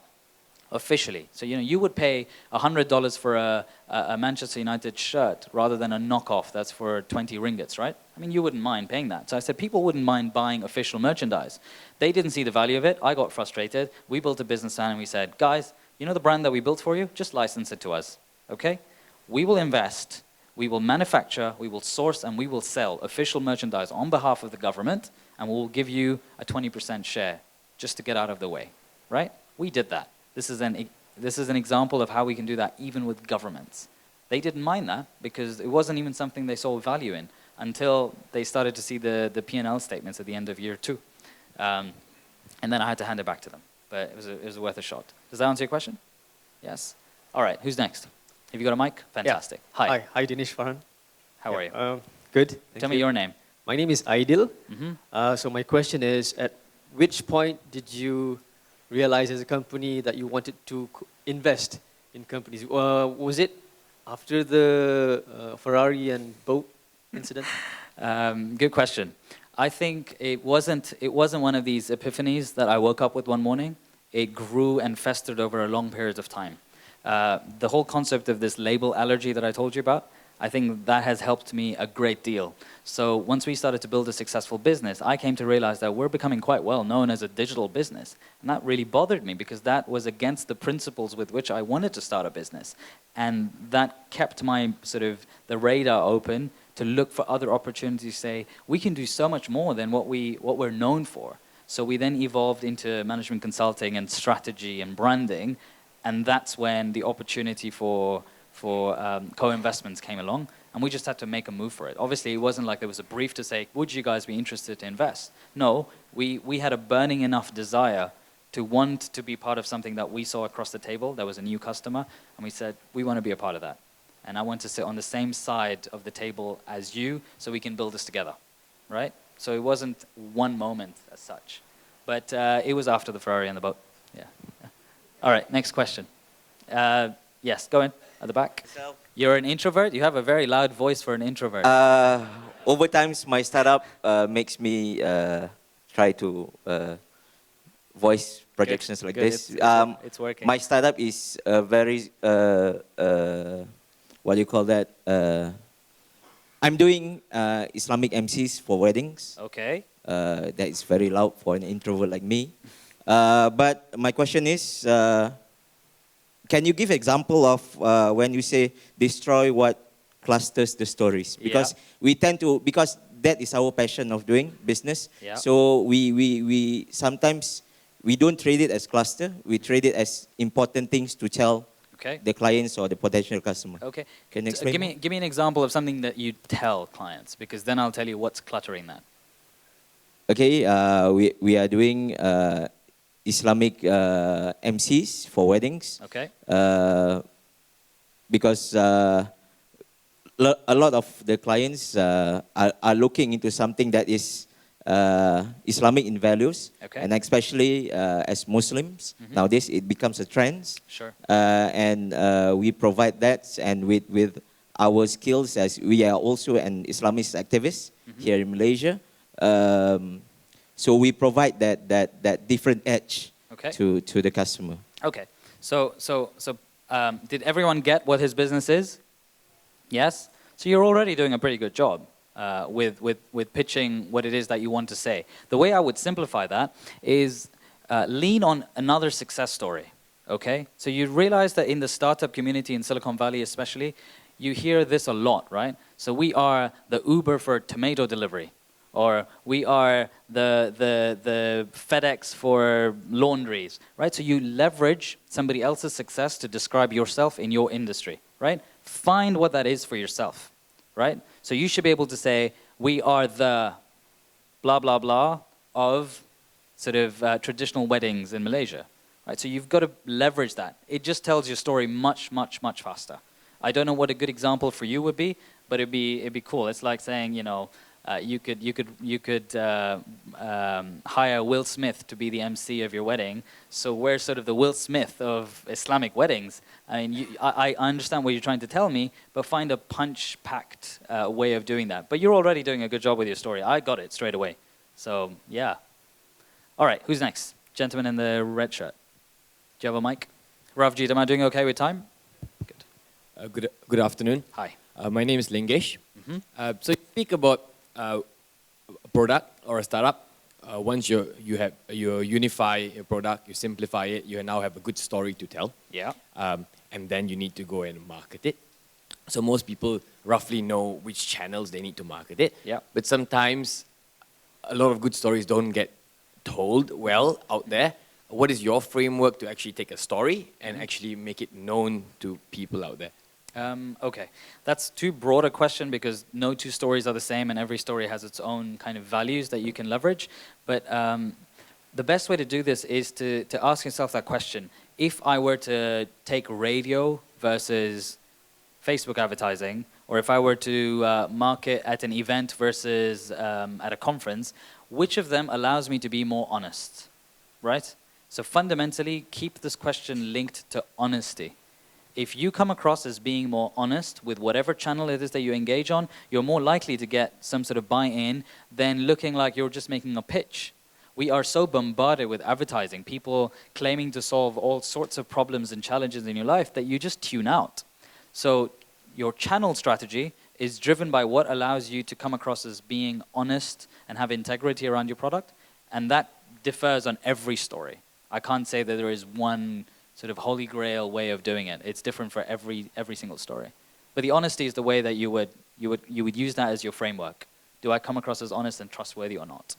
officially. So, you know, you would pay $100 for a Manchester United shirt rather than a knockoff that's for 20 ringgits, right? I mean, you wouldn't mind paying that. So I said, people wouldn't mind buying official merchandise. They didn't see the value of it. I got frustrated. We built a business plan and we said, guys, you know the brand that we built for you? Just license it to us, okay? We will invest, we will manufacture, we will source, and we will sell official merchandise on behalf of the government, and we'll give you a 20% share just to get out of the way, right? We did that. This is an example of how we can do that even with governments. They didn't mind that because it wasn't even something they saw value in until they started to see the P&L statements at the end of year 2. And then I had to hand it back to them. But it was worth a shot. Does that answer your question? Yes? All right, who's next? Have you got a mic? Fantastic. Yeah. Hi. Hi, Danish, Farhan. How are you? Good. Tell me your name. My name is Aidil. Mm-hmm. So my question is, at which point did you realize as a company that you wanted to invest in companies? Was it after the Ferrari and boat incident? Good question. I think it wasn't one of these epiphanies that I woke up with one morning. It grew and festered over a long period of time. The whole concept of this label allergy that I told you about, I think that has helped me a great deal. So once we started to build a successful business, I came to realize that we're becoming quite well known as a digital business. And that really bothered me because that was against the principles with which I wanted to start a business. And that kept my the radar open to look for other opportunities, say, we can do so much more than what we're known for. So we then evolved into management consulting and strategy and branding, and that's when the opportunity for co-investments came along, and we just had to make a move for it. Obviously, it wasn't like there was a brief to say, would you guys be interested to invest? No, we had a burning enough desire to want to be part of something that we saw across the table. There was a new customer, and we said, we want to be a part of that. And I want to sit on the same side of the table as you so we can build this together, right? So it wasn't one moment as such. But it was after the Ferrari and the boat, yeah. All right, next question. Yes, go in, at the back. Myself. You're an introvert? You have a very loud voice for an introvert. Over time, my startup makes me try to voice projections Good, like good. this. It's working. My startup is very, what do you call that? I'm doing Islamic MCs for weddings. Okay. That is very loud for an introvert like me. But my question is, can you give example of when you say destroy what clusters the stories? Because we tend to, because that is our passion of doing business. Yeah. So we sometimes, we don't treat it as cluster, we treat it as important things to tell the clients or the potential customer. Okay. Can you explain? Give me an example of something that you tell clients, because then I'll tell you what's cluttering that. Okay, we are doing Islamic MCs for weddings. Okay. Because a lot of the clients are looking into something that is Islamic in values, and especially as Muslims nowadays it becomes a trend. Sure. And we provide that, and with our skills, as we are also an Islamist activist here in Malaysia. So we provide that different edge to the customer. Okay. So did everyone get what his business is? Yes. So you're already doing a pretty good job with pitching what it is that you want to say. The way I would simplify that is lean on another success story. Okay. So you realize that in the startup community in Silicon Valley, especially, you hear this a lot, right? So we are the Uber for tomato delivery. Or we are the FedEx for laundries, right? So you leverage somebody else's success to describe yourself in your industry, right? Find what that is for yourself, right? So you should be able to say, we are the blah, blah, blah of sort of traditional weddings in Malaysia, right? So you've got to leverage that. It just tells your story much, much, much faster. I don't know what a good example for you would be, but it'd be cool. It's like saying, you know, you could hire Will Smith to be the MC of your wedding. So we're sort of the Will Smith of Islamic weddings. I mean, I understand what you're trying to tell me, but find a punch-packed way of doing that. But you're already doing a good job with your story. I got it straight away. So yeah. All right, who's next? Gentleman in the red shirt. Do you have a mic? Ravjit, am I doing okay with time? Good. Good afternoon. Hi. My name is Lingesh. So you speak about a product or a startup. Once you unify a product, you simplify it, you now have a good story to tell. Yeah. And then you need to go and market it. So most people roughly know which channels they need to market it. Yeah. But sometimes a lot of good stories don't get told well out there. What is your framework to actually take a story and actually make it known to people out there? Okay, that's too broad a question because no two stories are the same and every story has its own kind of values that you can leverage. But the best way to do this is to ask yourself that question. If I were to take radio versus Facebook advertising, or if I were to market at an event versus at a conference, which of them allows me to be more honest, right? So fundamentally, keep this question linked to honesty. If you come across as being more honest with whatever channel it is that you engage on, you're more likely to get some sort of buy-in than looking like you're just making a pitch. We are so bombarded with advertising, people claiming to solve all sorts of problems and challenges in your life that you just tune out. So your channel strategy is driven by what allows you to come across as being honest and have integrity around your product, and that differs on every story. I can't say that there is one sort of holy grail way of doing it. It's different for every single story. But the honesty is the way that you would You would use that as your framework. Do I come across as honest and trustworthy or not?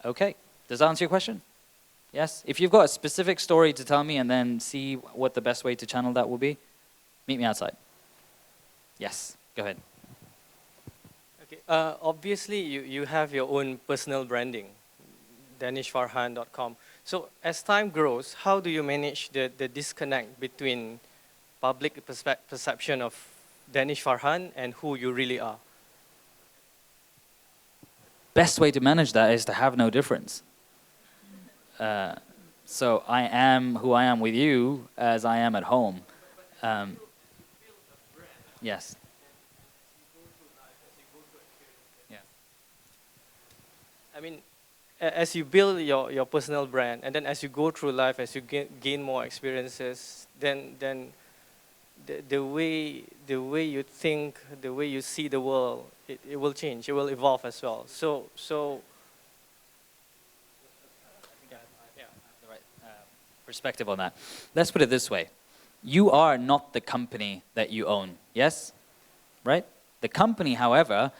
Okay. Does that answer your question? Yes? If you've got a specific story to tell me and then see what the best way to channel that will be, meet me outside. Yes, go ahead. Okay. Obviously, you have your own personal branding, danishfarhan.com. So as time grows, how do you manage the disconnect between public perception of Danish Farhan and who you really are? Best way to manage that is to have no difference. So I am who I am with you as I am at home. Yes. Yeah. I mean, as you build your personal brand, and then as you go through life, as you gain more experiences, then the way you think, the way you see the world, it will change. It will evolve as well. So. The right perspective on that. Let's put it this way. You are not the company that you own, yes? Right? The company, however,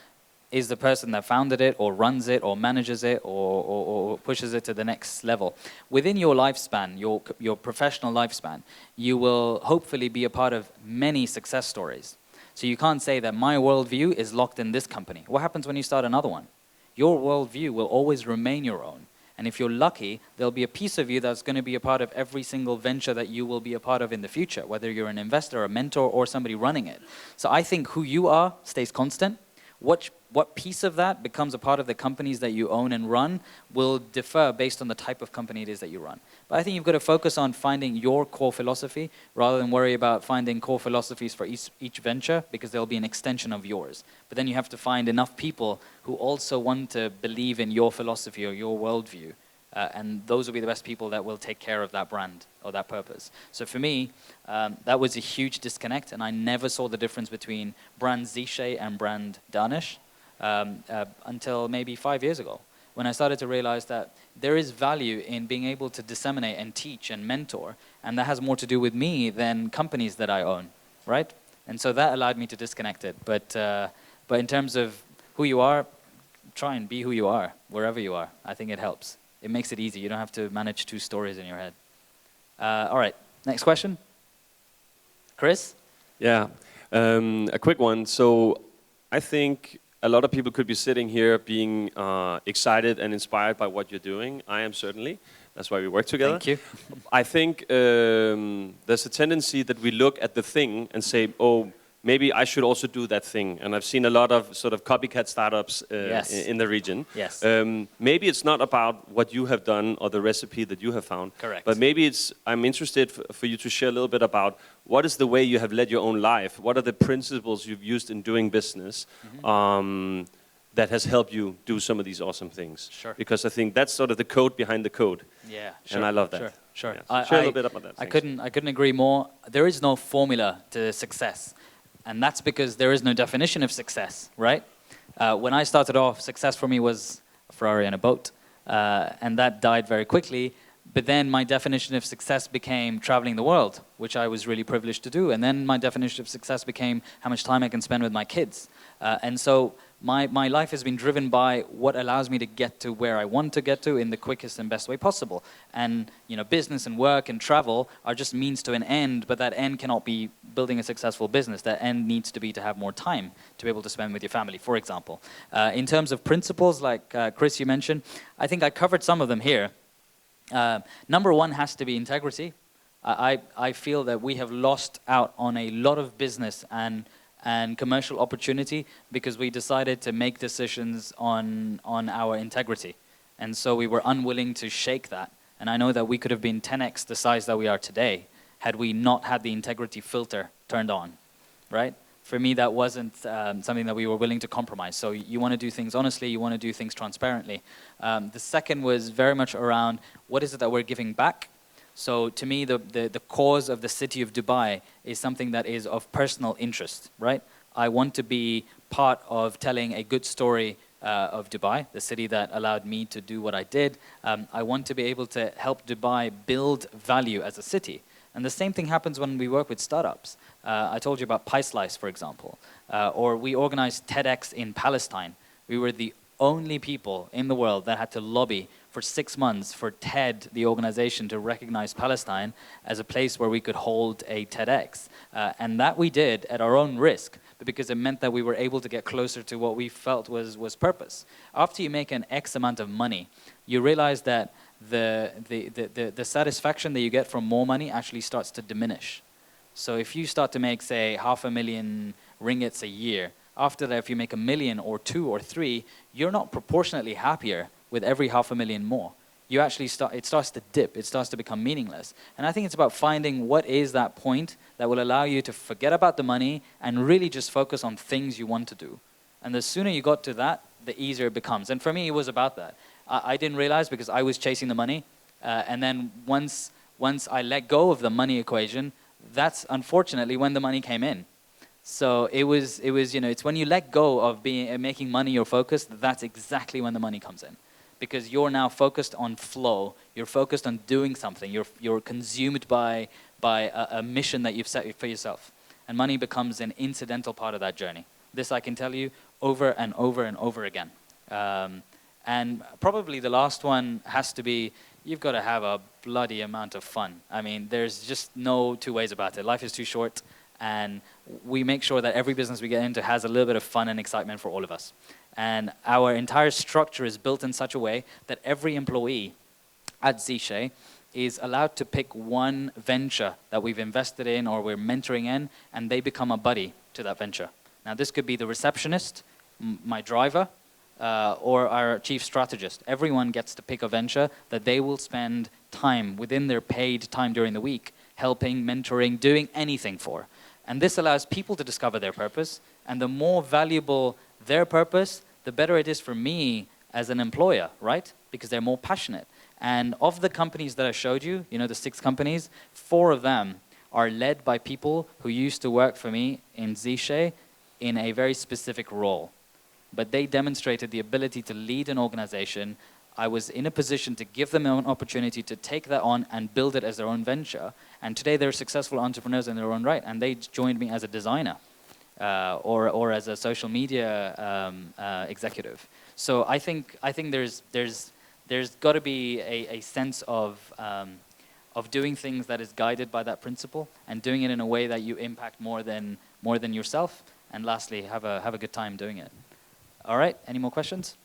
is the person that founded it or runs it or manages it or pushes it to the next level. Within your lifespan, your professional lifespan, you will hopefully be a part of many success stories. So you can't say that my worldview is locked in this company. What happens when you start another one? Your worldview will always remain your own. And if you're lucky, there'll be a piece of you that's going to be a part of every single venture that you will be a part of in the future, whether you're an investor, a mentor, or somebody running it. So I think who you are stays constant. What piece of that becomes a part of the companies that you own and run will differ based on the type of company it is that you run. But I think you've got to focus on finding your core philosophy rather than worry about finding core philosophies for each venture, because they'll be an extension of yours. But then you have to find enough people who also want to believe in your philosophy or your worldview. And those will be the best people that will take care of that brand or that purpose. So for me, that was a huge disconnect, and I never saw the difference between brand Xische and brand Danish until maybe 5 years ago, when I started to realize that there is value in being able to disseminate and teach and mentor, and that has more to do with me than companies that I own, right? And so that allowed me to disconnect it. But in terms of who you are, try and be who you are, wherever you are. I think it helps. It makes it easy. You don't have to manage 2 stories in your head. All right, next question. Chris? Yeah, a quick one. So I think a lot of people could be sitting here being excited and inspired by what you're doing. I am certainly. That's why we work together. Thank you. I think there's a tendency that we look at the thing and say, oh, maybe I should also do that thing. And I've seen a lot of sort of copycat startups Yes. in the region. Yes. Maybe it's not about what you have done or the recipe that you have found. Correct. But maybe I'm interested for you to share a little bit about what is the way you have led your own life? What are the principles you've used in doing business that has helped you do some of these awesome things? Sure. Because I think that's sort of the code behind the code. Yeah, sure. And I love that. Sure, sure. Yeah. So share a little bit about that. I Thanks. couldn't agree more. There is no formula to success. And that's because there is no definition of success, right? When I started off, success for me was a Ferrari and a boat. And that died very quickly. But then my definition of success became traveling the world, which I was really privileged to do. And then my definition of success became how much time I can spend with my kids. And so my life has been driven by what allows me to get to where I want to get to in the quickest and best way possible. And business and work and travel are just means to an end, but that end cannot be building a successful business. That end needs to be to have more time to be able to spend with your family, for example. In terms of principles, like Chris, you mentioned, I think I covered some of them here. Number one has to be integrity. I feel that we have lost out on a lot of business and commercial opportunity because we decided to make decisions on our integrity. And so we were unwilling to shake that. And I know that we could have been 10x the size that we are today had we not had the integrity filter turned on, right? For me, that wasn't something that we were willing to compromise. So you want to do things honestly, you want to do things transparently. The second was very much around what is it that we're giving back. So to me, the cause of the city of Dubai is something that is of personal interest, right? I want to be part of telling a good story of Dubai, the city that allowed me to do what I did. I want to be able to help Dubai build value as a city. And the same thing happens when we work with startups. I told you about PieSlice, for example. Or we organized TEDx in Palestine. We were the only people in the world that had to lobby for 6 months for TED, the organization, to recognize Palestine as a place where we could hold a TEDx. And that we did at our own risk, because it meant that we were able to get closer to what we felt was purpose. After you make an X amount of money, you realize that the satisfaction that you get from more money actually starts to diminish. So if you start to make, say, 500,000 ringgits a year, after that, if you make 1 million or 2 or 3, you're not proportionately happier with every 500,000 more. You actually it starts to dip, it starts to become meaningless. And I think it's about finding what is that point that will allow you to forget about the money and really just focus on things you want to do. And the sooner you got to that, the easier it becomes. And for me, it was about that. I didn't realize, because I was chasing the money, and then once I let go of the money equation, that's unfortunately when the money came in. So it was it's when you let go of making money your focus, that's exactly when the money comes in. Because you're now focused on flow, you're focused on doing something, you're consumed by a mission that you've set for yourself. And money becomes an incidental part of that journey. This I can tell you over and over and over again. And probably the last one has to be, you've got to have a bloody amount of fun. I mean, there's just no two ways about it. Life is too short, and we make sure that every business we get into has a little bit of fun and excitement for all of us. And our entire structure is built in such a way that every employee at Xische is allowed to pick one venture that we've invested in or we're mentoring in, and they become a buddy to that venture. Now, this could be the receptionist, my driver, or our chief strategist. Everyone gets to pick a venture that they will spend time within their paid time during the week, helping, mentoring, doing anything for. And this allows people to discover their purpose, and the more valuable their purpose, the better it is for me as an employer, right? Because they're more passionate. And of the companies that I showed you, the 6 companies, 4 of them are led by people who used to work for me in Xische in a very specific role. But they demonstrated the ability to lead an organization. I was in a position to give them an opportunity to take that on and build it as their own venture. And today they're successful entrepreneurs in their own right. And they joined me as a designer or as a social media executive. So I think there's got to be a sense of doing things that is guided by that principle and doing it in a way that you impact more than yourself. And lastly, have a good time doing it. All right, any more questions?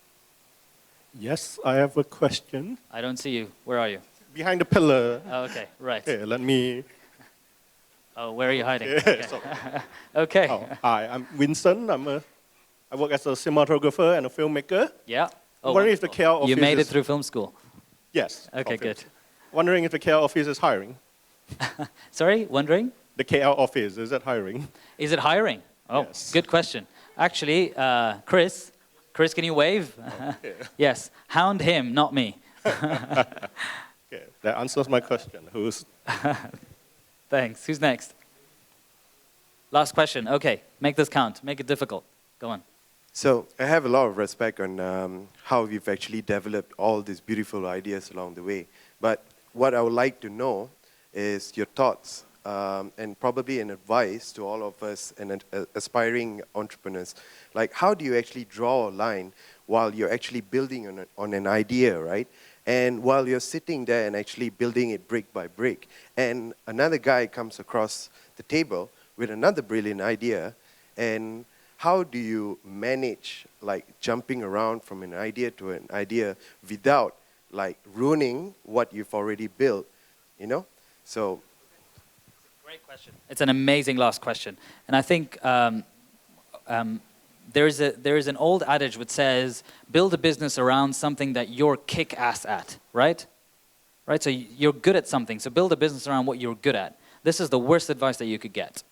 Yes, I have a question. I don't see you. Where are you? Behind the pillar. Oh, okay, right. Okay, let me... Oh, where are you hiding? Yeah, Okay. Okay. Oh, hi, I'm Winston. I work as a cinematographer and a filmmaker. Yeah. I'm wondering if the KL office You made it through film school. Yes. Okay, office. good. Wondering if the KL office is hiring. Sorry, wondering? The KL office, is it hiring? Is it hiring? Oh, Yes. good question. Actually, Chris, can you wave? Yes, hound him, not me. Okay, that answers my question. Who's... Thanks. Who's next? Last question. Okay, make this count. Make it difficult. Go on. So I have a lot of respect on how you've actually developed all these beautiful ideas along the way. But what I would like to know is your thoughts and probably an advice to all of us and aspiring entrepreneurs. Like, how do you actually draw a line while you're actually building on an idea, right? And while you're sitting there and actually building it brick by brick, and another guy comes across the table with another brilliant idea, and how do you manage like jumping around from an idea to an idea without like ruining what you've already built, So. Great question. It's an amazing last question. And I think there is an old adage which says, build a business around something that you're kick-ass at, right? Right, so you're good at something, so build a business around what you're good at. This is the worst advice that you could get.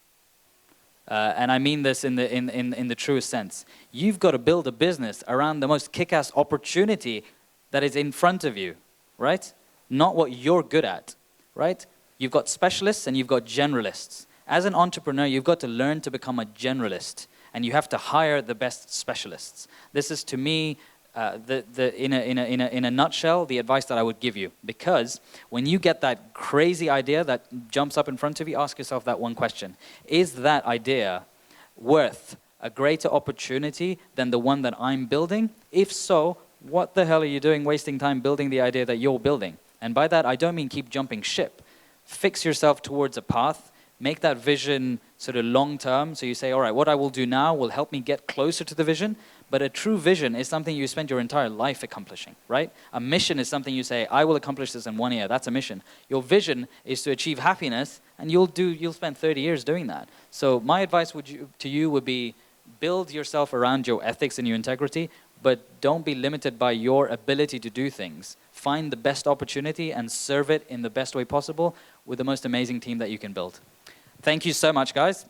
And I mean this in the truest sense. You've got to build a business around the most kick-ass opportunity that is in front of you, right? Not what you're good at, right? You've got specialists and you've got generalists. As an entrepreneur, you've got to learn to become a generalist, and you have to hire the best specialists. This is, to me, in a nutshell, the advice that I would give you. Because when you get that crazy idea that jumps up in front of you, ask yourself that one question. Is that idea worth a greater opportunity than the one that I'm building? If so, what the hell are you doing wasting time building the idea that you're building? And by that, I don't mean keep jumping ship. Fix yourself towards a path. Make that vision sort of long term. So you say, all right, what I will do now will help me get closer to the vision. But a true vision is something you spend your entire life accomplishing, right? A mission is something you say, I will accomplish this in 1 year. That's a mission. Your vision is to achieve happiness, and you'll spend 30 years doing that. So my advice to you would be, build yourself around your ethics and your integrity, but don't be limited by your ability to do things. Find the best opportunity and serve it in the best way possible with the most amazing team that you can build. Thank you so much, guys.